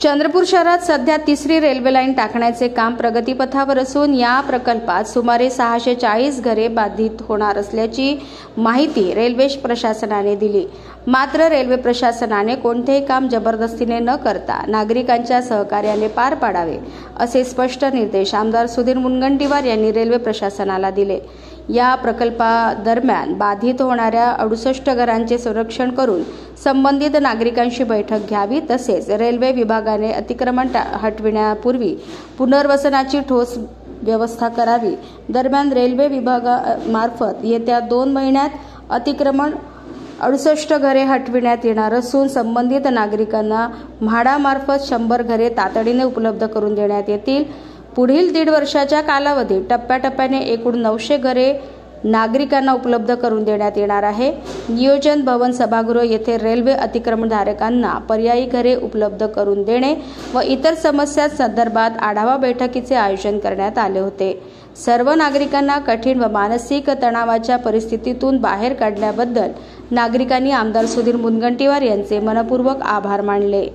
चंद्रपूर शहरात सध्या तिसरी रेल्वे लाईन टाकण्याचे काम प्रगतीपथावर असून या प्रकल्पात सुमारे 640 घरे बाधित होणार असल्याची माहिती रेल्वे प्रशासनाने दिली। मात्र रेल्वे प्रशासनाने कोणतेही काम जबरदस्तीने न करता नागरिकांच्या सहकार्याने पार पाडावे असे स्पष्ट निर्देश आमदार सुधीर मुनगंटीवार यांनी रेल्वे प्रशासनाला दिले। या प्रकल्पादरम्यान बाधित होणाऱ्या 68 घरांचे संरक्षण करून संबंधित नागरिकांशी बैठक घ्यावी, तसेच रेल्वे विभागाने अतिक्रमण हटविण्यापूर्वी पुनर्वसनाची ठोस व्यवस्था करावी। दरम्यान रेल्वे विभागामार्फत येत्या 2 महिन्यात अतिक्रमण 68 घरे हटविण्यात येणार असून संबंधित नागरिकांना म्हाडामार्फत 100 घरे तातडीने उपलब्ध करून देण्यात येतील। पुढील 1.5 वर्षाच्या कालावधीत टप्प्याटप्प्याने एकूण 900 घरे नागरिकांना उपलब्ध करून देण्यात येणार आहे। नियोजन भवन सभागृह येथे रेल्वे अतिक्रमणधारकांना पर्यायी घरे उपलब्ध करून देणे व इतर समस्या संदर्भात आढावा बैठकीचे आयोजन करण्यात आले होते। सर्व नागरिकांना कठीण व मानसिक तणावाच्या परिस्थितीतून बाहेर काढल्याबद्दल नागरिकांनी आमदार सुधीर मुनगंटीवार यांचे मनपूर्वक आभार मानले।